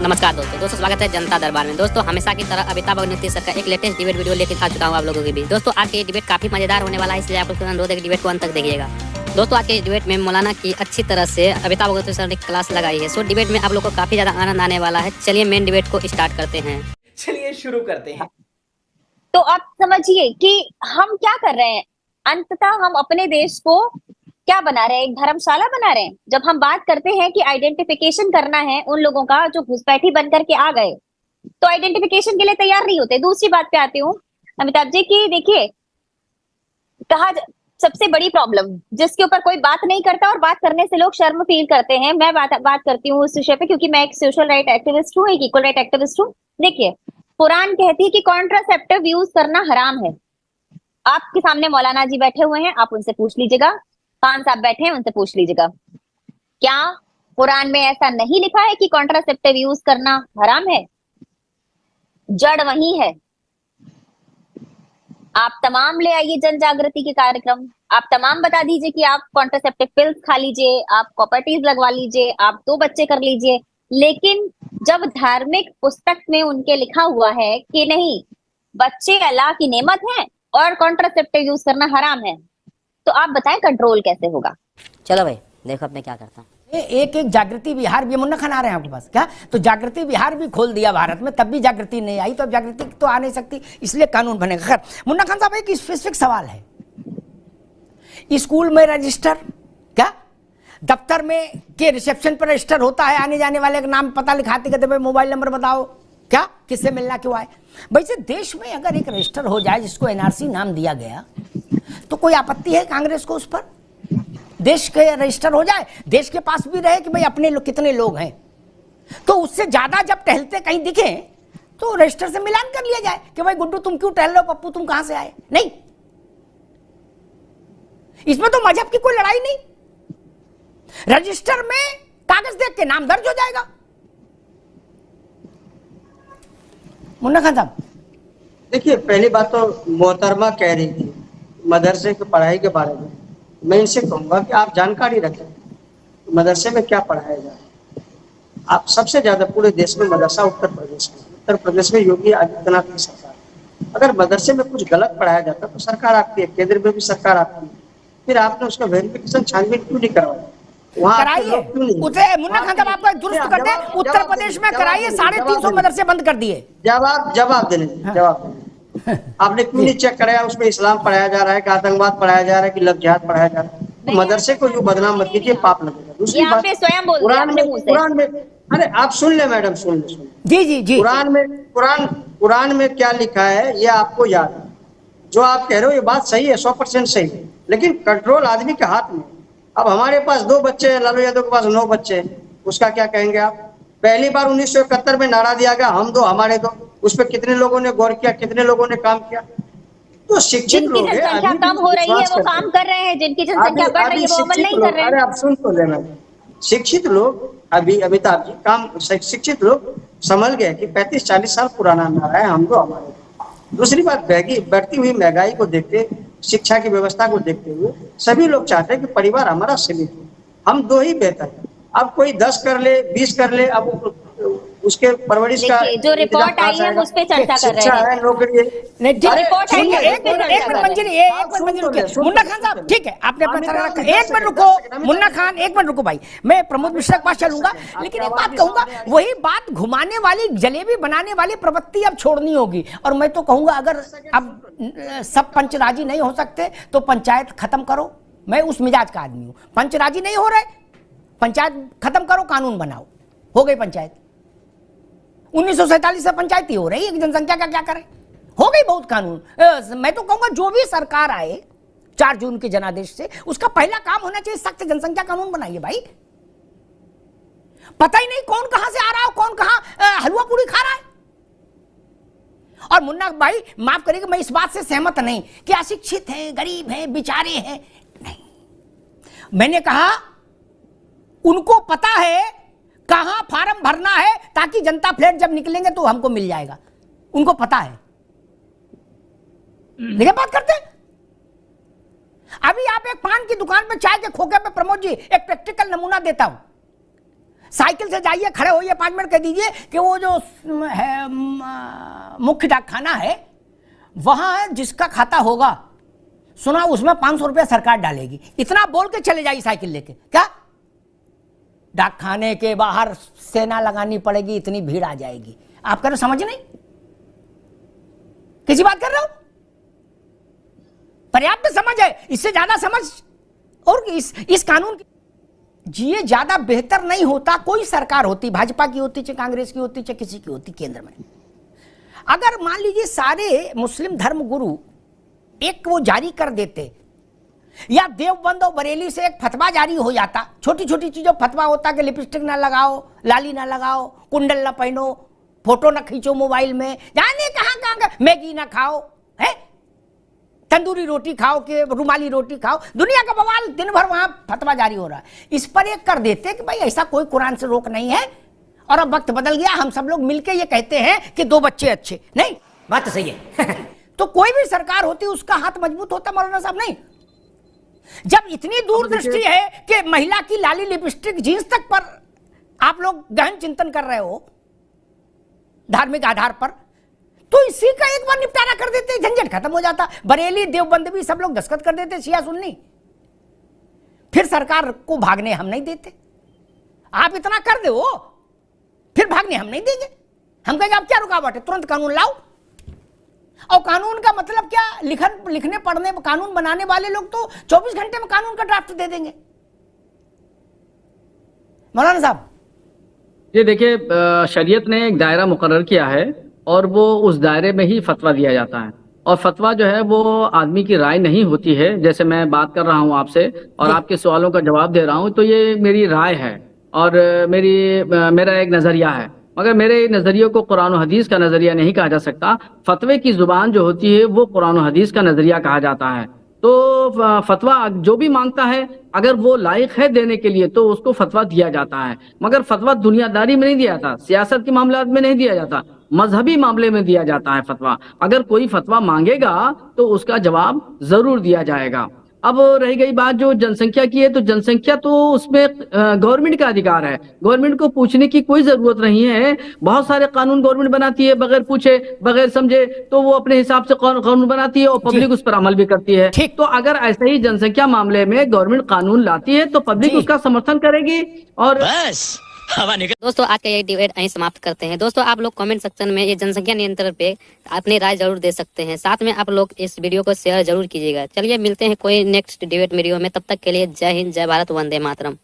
नमस्कार दोस्तों स्वागत है जनता दरबार में। दोस्तों हमेशा की तरह अमिताभ और नीतीश सर का एक लेटेस्ट डिबेट वीडियो लेकर आ चुका हूँ आप लोगों के बीच। दोस्तों आज के डिबेट काफी मजेदार होने वाला है, इसलिए आप लोग अनुरोध है कि डिबेट को अंत तक देखिएगा। दोस्तों आज के डिबेट में मौलाना की अच्छी तरह से अमिताभ और सर ने क्लास लगाई है। सो डिबेट में आप लोग को काफी ज्यादा आनंद आने वाला है। चलिए मेन डिबेट को स्टार्ट करते हैं। चलिए शुरू करते हैं। तो आप समझिए कि हम क्या कर रहे हैं, अंततः हम अपने देश को क्या बना रहे हैं, एक धर्मशाला बना रहे हैं। जब हम बात करते हैं कि आइडेंटिफिकेशन करना है उन लोगों का जो घुसपैठी बन करके आ गए, तो आइडेंटिफिकेशन के लिए तैयार नहीं होते। दूसरी बात पे आती हूँ अमिताभ जी की, देखिए कहा सबसे बड़ी प्रॉब्लम जिसके ऊपर कोई बात नहीं करता और बात करने से लोग शर्म फील करते हैं। मैं बात करती हूँ उस विषय पे, क्योंकि मैं एक सोशल राइट एक्टिविस्ट हूँ, एक इक्वल राइट एक्टिविस्ट हूँ। देखिए कुरान कहती है कि कॉन्ट्रासेप्टिव यूज करना हराम है। आपके सामने मौलाना जी बैठे हुए हैं, आप उनसे पूछ लीजिएगा। खान साहब बैठे हैं, उनसे पूछ लीजिएगा, क्या कुरान में ऐसा नहीं लिखा है कि कॉन्ट्रासेप्टिव यूज करना हराम है? जड़ वही है। आप तमाम ले आइए जन जागृति के कार्यक्रम, आप तमाम बता दीजिए कि आप कॉन्ट्रासेप्टिव पिल्स खा लीजिए, आप कॉपर्टीज लगवा लीजिए, आप 2 बच्चे कर लीजिए। लेकिन जब धार्मिक पुस्तक में उनके लिखा हुआ है कि नहीं, बच्चे अल्लाह की नेमत हैं और कॉन्ट्रासेप्टिव यूज करना हराम है, तो आप बताएं कंट्रोल कैसे होगा? चलो भाई देखो अब मैं क्या करता हूँ। एक जागृति विहार भी, मुन्ना खान आ रहे हैं आपके पास क्या? तो जागृति विहार भी खोल दिया भारत में, तब भी जागृति नहीं आई, तो अब जागृति तो आ नहीं सकती, इसलिए कानून बनेगा। खैर मुन्ना खान साहब, एक स्पेसिफिक सवाल है, स्कूल में रजिस्टर क्या, दफ्तर में के रिसेप्शन पर रजिस्टर होता है, आने जाने वाले का नाम पता लिखाते कहते भाई मोबाइल नंबर बताओ, क्या किससे मिलना क्यों आए। वैसे देश में अगर एक रजिस्टर हो जाए जिसको एनआरसी नाम दिया गया, तो कोई आपत्ति है कांग्रेस को उस पर? देश के रजिस्टर हो जाए, देश के पास भी रहे कि भाई अपने कितने लोग हैं, तो उससे ज्यादा जब टहलते कहीं दिखे तो रजिस्टर से मिलान कर लिया जाए कि भाई गुड्डू तुम क्यों टहल रहे हो, पप्पू तुम कहां से आए। नहीं, इसमें तो मजहब की कोई लड़ाई नहीं, रजिस्टर में कागज देख के नाम दर्ज हो जाएगा। मुन्ना खान साहब, देखिए पहली बात तो मोहतरमा कह रही थी मदरसे की पढ़ाई के बारे में, मैं इनसे कहूंगा कि आप जानकारी रखें मदरसे में क्या पढ़ाया जाए। आप सबसे ज्यादा पूरे देश में मदरसा उत्तर प्रदेश में योगी आदित्यनाथ की सरकार, अगर मदरसे में कुछ गलत पढ़ाया जाता तो सरकार आती है, केंद्र में भी सरकार आती है, फिर आपने उसका वेरिफिकेशन छानबीन क्यों नहीं करवाया? कराइए उसे। मुन्ना खान साहब आपको दुरुस्त करते हैं, उत्तर प्रदेश में कराइए, 350 मदरसे बंद कर दिए। जवाब देने आपने क्यों नहीं चेक कराया? उसमें इस्लाम पढ़ाया जा रहा है कि आतंकवाद पढ़ाया जा रहा है कि लव जिहाद पढ़ाया जा रहा है? तो मदरसे को जो बदनाम मत कीजिए, पाप लगेगा। दूसरी बात, कुरान में अरे आप सुन ले मैडम, सुन ले जी। कुरान में क्या लिखा है ये आपको याद है? जो आप कह रहे हो ये बात सही है, 100% सही है, लेकिन कंट्रोल आदमी के हाथ में। अब हमारे पास 2 बच्चे हैं, लालू यादव के पास 9 बच्चे हैं, उसका क्या कहेंगे आप? पहली बार 1971 में नारा दिया गया, हम 2 हमारे 2, उस पर कितने लोगों ने गौर किया, कितने लोगों ने काम किया? तो शिक्षित लोग हैं, जनसंख्या कम हो रही है वो काम कर रहे हैं, जिनकी जनसंख्या बढ़ रही है वो अमल नहीं कर रहे हैं। अरे आप सुन तो लेना, शिक्षित लोग अभी अमिताभ जी काम, शिक्षित लोग समझ गए कि 35-40 साल पुराना नारा है, हम 2 हमारे। दूसरी बात, बढ़ती हुई महंगाई को देखते, शिक्षा की व्यवस्था को देखते हुए सभी लोग चाहते हैं कि परिवार हमारा सीमित हो, हम 2 ही बेहतर है। अब कोई 10 कर ले, 20 कर ले, अब उसके परवरिश का जो रिपोर्ट आई है उस पे चर्चा कर रहे हैं। नौकरी मुन्ना खान साहब ठीक है, आपने अपना तरह रखा। एक मिनट रुको मुन्ना खान, एक मिनट रुको भाई, मैं प्रमोद मिश्रा के पास चलूंगा, लेकिन एक बात कहूंगा, वही बात घुमाने वाली, जलेबी बनाने वाली प्रवृत्ति अब छोड़नी होगी। और मैं तो कहूंगा अगर अब सब पंच राजी नहीं हो सकते तो पंचायत खत्म करो। मैं उस मिजाज का आदमी हूं, पंच राजी नहीं हो रहे, पंचायत खत्म करो, कानून बनाओ, हो गई पंचायत। 1947 से पंचायती हो रही है, जनसंख्या का क्या करे, हो गई बहुत कानून। मैं तो कहूंगा जो भी सरकार आए 4 जून के जनादेश से, उसका पहला काम होना चाहिए सख्त जनसंख्या कानून बनाइए भाई। पता ही नहीं कौन कहां से आ रहा है, कौन कहां हलवा पूरी खा रहा है। और मुन्ना भाई माफ करिएगा, मैं इस बात से सहमत नहीं कि अशिक्षित हैं, गरीब हैं, बेचारे हैं, नहीं। मैंने कहा उनको पता है कहां फार्म भरना है, ताकि जनता फ्लैट जब निकलेंगे तो हमको मिल जाएगा, उनको पता है। लेकिन बात करते हैं, अभी आप एक पान की दुकान पे चाय के खोखे पे, प्रमोद जी एक प्रैक्टिकल नमूना देता हूं, साइकिल से जाइए, खड़े होइए 5 मिनट, कह दीजिए कि वो जो है मुख्य डाकखाना है वहां जिसका खाता होगा सुना उसमें 500 रुपया सरकार डालेगी, इतना बोल के चले जाइए साइकिल लेके। क्या डाकखाने के बाहर सेना लगानी पड़ेगी, इतनी भीड़ आ जाएगी। आप कह रहे समझ नहीं, किसी बात कर रहे हो? पर्याप्त समझ है, इससे ज्यादा समझ और इस कानून की ये ज्यादा बेहतर नहीं होता। कोई सरकार होती, भाजपा की होती, चाहे कांग्रेस की होती, चाहे किसी की होती केंद्र में, अगर मान लीजिए सारे मुस्लिम धर्म गुरु एक वो जारी कर देते, या देवबंद और बरेली से एक फतवा जारी हो जाता, छोटी छोटी चीजों फतवा होता कि लिपस्टिक ना लगाओ, लाली ना लगाओ, कुंडल ना पहनो, फोटो ना खींचो मोबाइल में, जाने कहां मैगी ना खाओ, है तंदूरी रोटी खाओ कि रुमाली रोटी खाओ, दुनिया का बवाल दिन भर वहां फतवा जारी हो रहा है। इस पर एक कर देते कि भाई ऐसा कोई कुरान से रोक नहीं है, और अब वक्त बदल गया, हम सब लोग मिलके ये कहते हैं कि 2 बच्चे अच्छे, नहीं बात तो सही है तो कोई भी सरकार होती उसका हाथ मजबूत होता मौलाना साहब। नहीं, जब इतनी दूरदृष्टि है कि महिला की लाली लिपस्टिक जींस तक पर आप लोग गहन चिंतन कर रहे हो धार्मिक आधार पर, तो इसी का एक बार निपटारा कर देते, झंझट खत्म हो जाता। बरेली देवबंद भी सब लोग दस्तखत कर देते, शिया सुन्नी, फिर सरकार को भागने हम नहीं देते। आप इतना कर दो फिर भागने हम नहीं देंगे, हम कहेंगे आप क्या रुकावट है, तुरंत कानून लाओ। और कानून का मतलब क्या, लिखने पढ़ने कानून बनाने वाले लोग तो 24 घंटे में कानून का ड्राफ्ट दे देंगे। मौलाना साहब, ये देखिए, शरीयत ने एक दायरा मुकर्रर किया है और वो उस दायरे में ही फतवा दिया जाता है, और फतवा जो है वो आदमी की राय नहीं होती है। जैसे मैं बात कर रहा हूँ आपसे और आपके सवालों का जवाब दे रहा हूँ, तो ये मेरी राय है और मेरा एक नजरिया है, मगर मेरे नजरिए को कुरान और हदीस का नजरिया नहीं कहा जा सकता। फतवे की जुबान जो होती है वो कुरान और हदीस का नजरिया कहा जाता है। तो फतवा जो भी मांगता है, अगर वो लायक है देने के लिए तो उसको फतवा दिया जाता है, मगर फतवा दुनियादारी में नहीं दिया जाता, सियासत के मामले में नहीं दिया जाता, मजहबी मामले में दिया जाता है फतवा। अगर कोई फतवा मांगेगा तो उसका जवाब जरूर दिया जाएगा। अब रही गई बात जो जनसंख्या की है, तो जनसंख्या तो उसमें गवर्नमेंट का अधिकार है, गवर्नमेंट को पूछने की कोई जरूरत नहीं है। बहुत सारे कानून गवर्नमेंट बनाती है बगैर पूछे बगैर समझे, तो वो अपने हिसाब से कानून बनाती है और पब्लिक उस पर अमल भी करती है। तो अगर ऐसे ही जनसंख्या मामले में गवर्नमेंट कानून लाती है तो पब्लिक उसका समर्थन करेगी। और दोस्तों आज का ये डिबेट यहीं समाप्त करते हैं। दोस्तों आप लोग कमेंट सेक्शन में ये जनसंख्या नियंत्रण पे अपनी राय जरूर दे सकते हैं, साथ में आप लोग इस वीडियो को शेयर जरूर कीजिएगा। चलिए मिलते हैं कोई नेक्स्ट डिबेट वीडियो में, तब तक के लिए जय हिंद, जय भारत, वंदे मातरम।